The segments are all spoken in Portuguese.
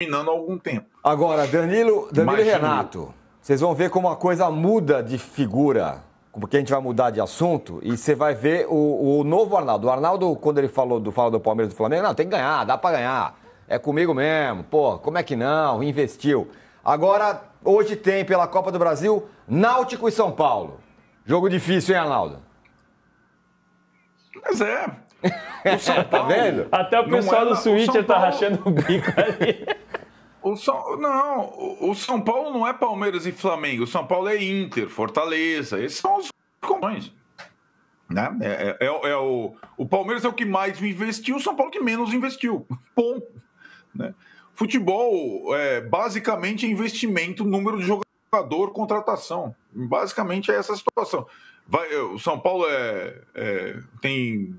dominando há algum tempo. Agora, Danilo e Renato, vocês vão ver como a coisa muda de figura, porque a gente vai mudar de assunto, e você vai ver o novo Arnaldo. O Arnaldo, quando ele fala do Palmeiras e do Flamengo, não, tem que ganhar, dá pra ganhar. É comigo mesmo, pô, como é que não? Investiu. Agora, hoje tem pela Copa do Brasil, Náutico e São Paulo. Jogo difícil, hein, Arnaldo? Mas é. O São Paulo, tá vendo? Até o pessoal do Switch tá rachando o bico ali. O São Paulo não é Palmeiras e Flamengo. O São Paulo é Inter, Fortaleza. Esses são os campeões. Né? O Palmeiras é o que mais investiu, o São Paulo que menos investiu. Ponto. Né? Futebol é basicamente investimento, número de jogador, contratação. Basicamente é essa situação. O São Paulo tem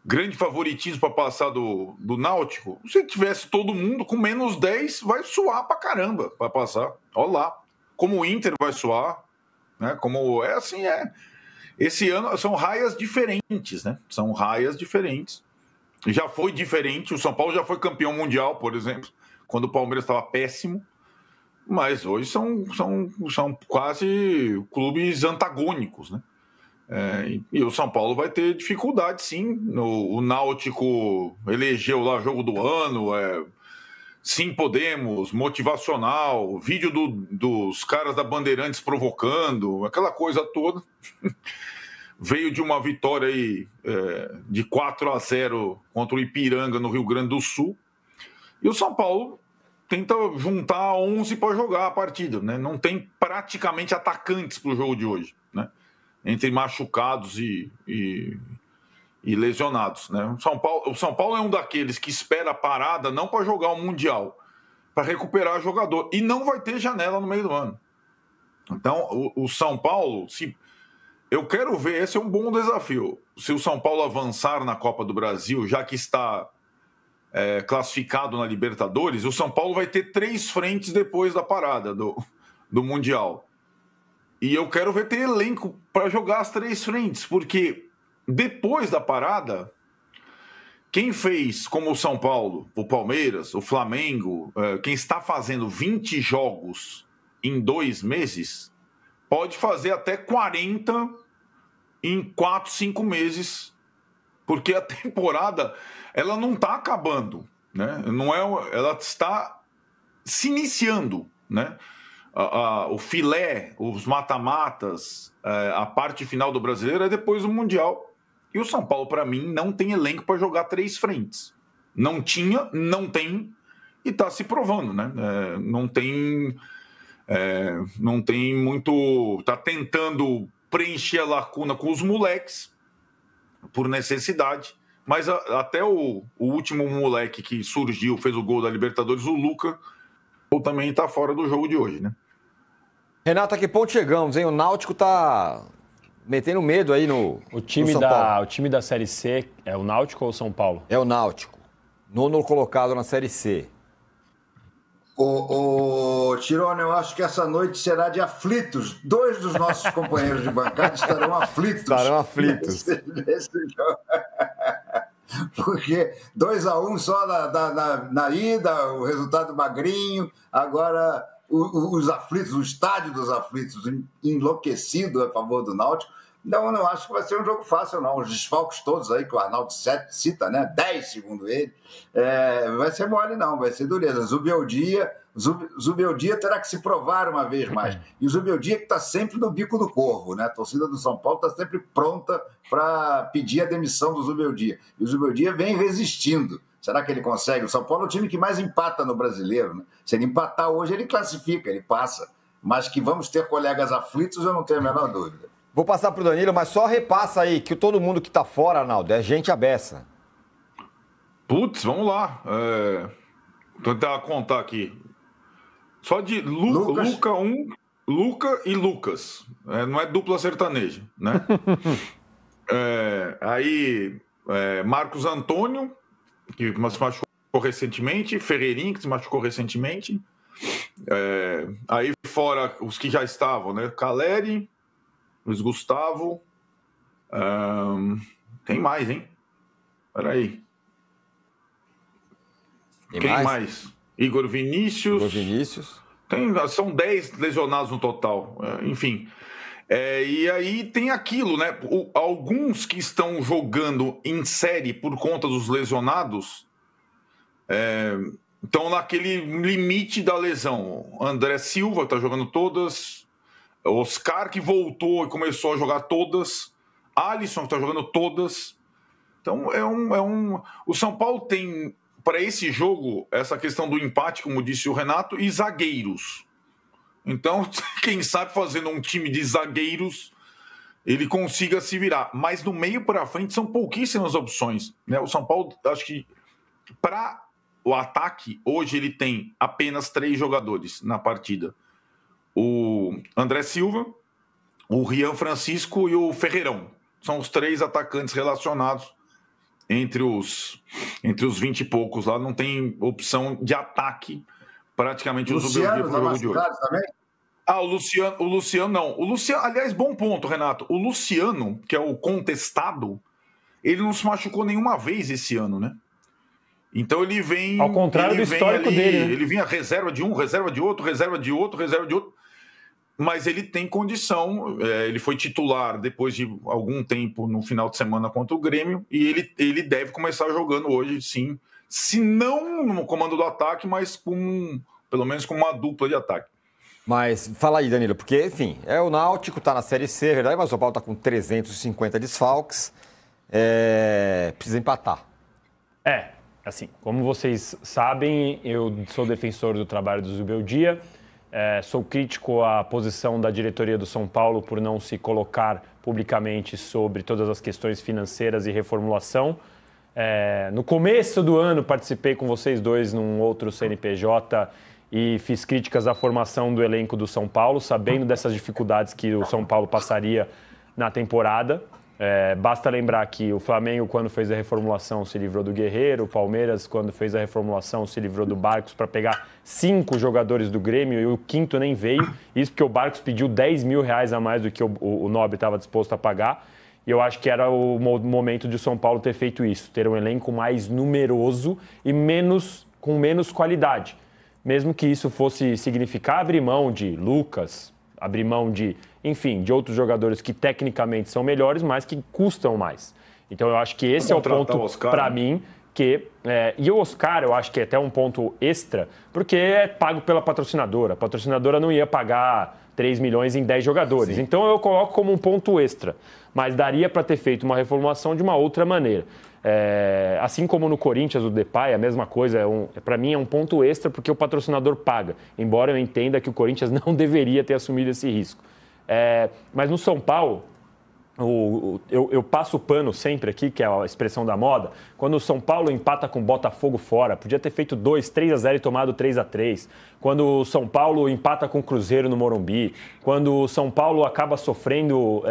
grande favoritismo para passar do Náutico. Se tivesse todo mundo com menos 10, vai suar para caramba para passar. Olha lá. Como o Inter vai suar. Né? Como é assim, é. Esse ano são raias diferentes, né? São raias diferentes. Já foi diferente. O São Paulo já foi campeão mundial, por exemplo, quando o Palmeiras estava péssimo. Mas hoje são quase clubes antagônicos, né? E o São Paulo vai ter dificuldade, sim. O Náutico elegeu lá jogo do ano, sim, podemos, motivacional, vídeo dos caras da Bandeirantes provocando, aquela coisa toda. Veio de uma vitória aí, de 4-0 contra o Ipiranga no Rio Grande do Sul. E o São Paulo tenta juntar 11 para jogar a partida, né? Não tem praticamente atacantes para o jogo de hoje, né? Entre machucados e lesionados, né? O São Paulo é um daqueles que espera a parada não para jogar o Mundial, para recuperar jogador. E não vai ter janela no meio do ano. Então, o São Paulo, eu quero ver, esse é um bom desafio. Se o São Paulo avançar na Copa do Brasil, já que está classificado na Libertadores, o São Paulo vai ter 3 frentes depois da parada do Mundial. E eu quero ver ter elenco para jogar as 3 frentes, porque depois da parada, quem fez como o São Paulo, o Palmeiras, o Flamengo, quem está fazendo 20 jogos em 2 meses, pode fazer até 40 em 4, 5 meses, porque a temporada ela não está acabando, né? Ela está se iniciando, né? O filé, os mata-matas, a parte final do Brasileiro é depois do Mundial. E o São Paulo, para mim, não tem elenco para jogar 3 frentes. Não tinha, não tem, e está se provando, né? Não tem muito... Está tentando preencher a lacuna com os moleques, por necessidade. Mas até o último moleque que surgiu, fez o gol da Libertadores, o Luca, também está fora do jogo de hoje, né? Renato, a que ponto chegamos, hein? O Náutico tá metendo medo aí no São Paulo. O time da Série C é o Náutico ou o São Paulo? É o Náutico. 9º colocado na Série C. Ô, Tirone, eu acho que essa noite será de aflitos. 2 dos nossos companheiros de bancada estarão aflitos. Estarão aflitos. Nesse jogo. Porque 2-1 só na ida, o resultado magrinho. Agora, os aflitos, o estádio dos aflitos enlouquecido a favor do Náutico. Então, não acho que vai ser um jogo fácil, não. Os desfalques todos aí que o Arnaldo cita, né? 10, segundo ele. Vai ser mole, não. Vai ser dureza. Zubeldia terá que se provar uma vez mais. E o Zubeldia que está sempre no bico do corvo, né? A torcida do São Paulo está sempre pronta para pedir a demissão do Zubeldia. E o Zubeldia vem resistindo. Será que ele consegue? O São Paulo é o time que mais empata no Brasileiro, né? Se ele empatar hoje, ele classifica, ele passa. Mas que vamos ter colegas aflitos, eu não tenho a menor dúvida. Vou passar pro Danilo, mas só repassa aí, que todo mundo que tá fora, Arnaldo, é gente abessa. Putz, vamos lá. Vou tentar contar aqui. Só de Luca 1, Luca e Lucas. Não é dupla sertaneja, né? Marcos Antônio, que se machucou recentemente, Ferreirinho, que se machucou recentemente. Aí fora os que já estavam, né? Caleri, Luiz Gustavo. Tem mais, hein? Peraí. Quem mais? Igor Vinícius. São 10 lesionados no total, enfim. E aí tem aquilo, né? Alguns que estão jogando em série por conta dos lesionados estão naquele limite da lesão. André Silva está jogando todas, Oscar que voltou e começou a jogar todas, Alisson que está jogando todas. Então o São Paulo tem para esse jogo essa questão do empate, como disse o Renato, e zagueiros. Então, quem sabe fazendo um time de zagueiros, ele consiga se virar. Mas no meio para frente são pouquíssimas opções, né? O São Paulo, acho que para o ataque, hoje ele tem apenas 3 jogadores na partida. O André Silva, o Rian Francisco e o Ferreirão. São os 3 atacantes relacionados entre os 20 e poucos lá. Não tem opção de ataque praticamente os Zubeldia para o jogo de hoje. Também? O Luciano não. O Luciano, aliás, bom ponto, Renato. O Luciano, que é o contestado, ele não se machucou nenhuma vez esse ano, né? Então ele vem... Ao contrário do histórico dele, né? Ele vinha reserva de um, reserva de outro, reserva de outro, reserva de outro. Mas ele tem condição. Ele foi titular depois de algum tempo no final de semana contra o Grêmio. E ele deve começar jogando hoje, sim. Se não no comando do ataque, mas pelo menos com uma dupla de ataque. Mas fala aí, Danilo, porque, enfim, o Náutico está na Série C, é verdade, mas o São Paulo está com 350 desfalques, precisa empatar. Assim, como vocês sabem, eu sou defensor do trabalho do Zubeldia, sou crítico à posição da diretoria do São Paulo por não se colocar publicamente sobre todas as questões financeiras e reformulação. No começo do ano participei com vocês dois num outro CNPJ e fiz críticas à formação do elenco do São Paulo, sabendo dessas dificuldades que o São Paulo passaria na temporada. Basta lembrar que o Flamengo, quando fez a reformulação, se livrou do Guerreiro, o Palmeiras, quando fez a reformulação, se livrou do Barcos para pegar 5 jogadores do Grêmio e o 5º nem veio. Isso porque o Barcos pediu 10 mil reais a mais do que o Nobre estava disposto a pagar. E eu acho que era o momento de o São Paulo ter feito isso, ter um elenco mais numeroso e com menos qualidade. Mesmo que isso fosse significar abrir mão de Lucas, abrir mão de outros jogadores que tecnicamente são melhores, mas que custam mais. Então eu acho que esse é o ponto para mim. E o Oscar, eu acho que é até um ponto extra, porque é pago pela patrocinadora. A patrocinadora não ia pagar 3 milhões em 10 jogadores. Sim. Então eu coloco como um ponto extra. Mas daria para ter feito uma reformulação de uma outra maneira. Assim como no Corinthians, o Depay, a mesma coisa. Para mim é um ponto extra porque o patrocinador paga. Embora eu entenda que o Corinthians não deveria ter assumido esse risco. Mas no São Paulo, eu passo o pano sempre aqui, que é a expressão da moda, quando o São Paulo empata com o Botafogo fora, podia ter feito 3-0 e tomado 3-3. Quando o São Paulo empata com o Cruzeiro no Morumbi, quando o São Paulo acaba sofrendo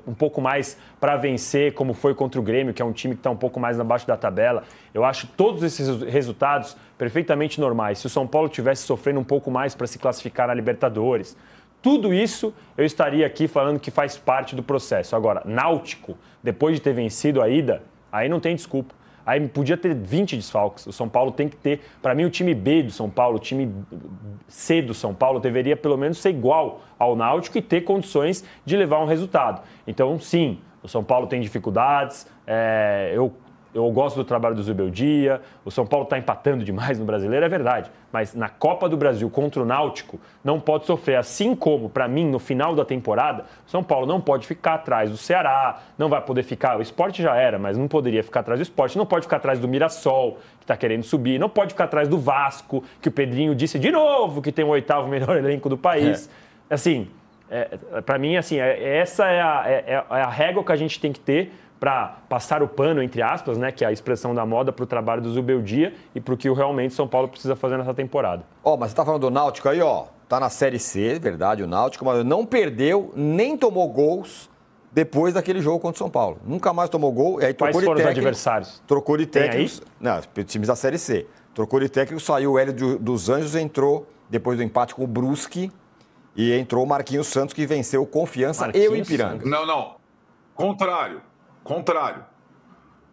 um pouco mais para vencer, como foi contra o Grêmio, que é um time que está um pouco mais abaixo da tabela, eu acho todos esses resultados perfeitamente normais. Se o São Paulo tivesse sofrendo um pouco mais para se classificar na Libertadores, tudo isso eu estaria aqui falando que faz parte do processo. Agora, Náutico, depois de ter vencido a ida, aí não tem desculpa. Aí podia ter 20 desfalques. O São Paulo tem que ter... Para mim, o time B do São Paulo, o time C do São Paulo, deveria pelo menos ser igual ao Náutico e ter condições de levar um resultado. Então, sim, o São Paulo tem dificuldades. Eu gosto do trabalho do Zubeldia. O São Paulo está empatando demais no Brasileiro, é verdade. Mas na Copa do Brasil contra o Náutico, não pode sofrer. Assim como, para mim, no final da temporada, o São Paulo não pode ficar atrás do Ceará, não vai poder ficar... O Sport já era, mas não poderia ficar atrás do Sport. Não pode ficar atrás do Mirassol, que está querendo subir. Não pode ficar atrás do Vasco, que o Pedrinho disse de novo que tem o 8º melhor elenco do país. Assim, para mim, assim, essa é a régua que a gente tem que ter para passar o pano, entre aspas, né, que é a expressão da moda, para o trabalho do Zubeldia e para o que realmente São Paulo precisa fazer nessa temporada. Mas você está falando do Náutico aí, tá na Série C, verdade, o Náutico, mas não perdeu, nem tomou gols depois daquele jogo contra o São Paulo. Nunca mais tomou gol, e aí trocou de técnico. Quais foram os adversários? Trocou de técnico. Não, times da Série C. Trocou de técnico, saiu o Hélio dos Anjos, entrou depois do empate com o Brusque e entrou o Marquinhos Santos, que venceu o Confiança e o Ipiranga. Não. Contrário.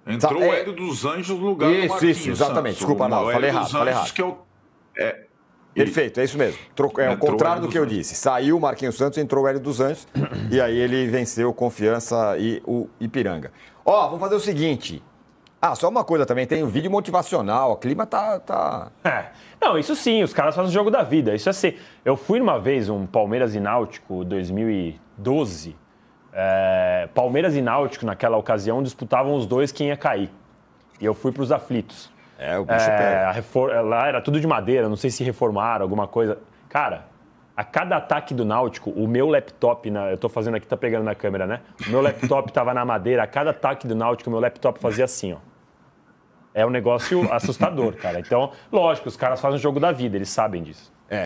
Entrou o Hélio dos Anjos no lugar do Marquinhos Isso, exatamente. Santos. Desculpa, não, falei errado. Que é Perfeito, é isso mesmo. É o contrário do que eu disse. Saiu o Marquinhos Santos, entrou o Hélio dos Anjos e aí ele venceu Confiança e o Ipiranga. Vamos fazer o seguinte. Só uma coisa também, tem um vídeo motivacional, o clima tá... Não, isso sim, os caras fazem o jogo da vida. Isso é assim. Eu fui uma vez, um Palmeiras e Náutico, 2012. Palmeiras e Náutico, naquela ocasião, disputavam os dois quem ia cair. E eu fui para os aflitos. O bicho pega. Lá era tudo de madeira, não sei se reformaram alguma coisa. Cara, a cada ataque do Náutico, o meu laptop, eu tô fazendo aqui, tá pegando na câmera, né? O meu laptop tava na madeira, a cada ataque do Náutico, o meu laptop fazia assim, ó. É um negócio assustador, cara. Então, lógico, os caras fazem o jogo da vida, eles sabem disso.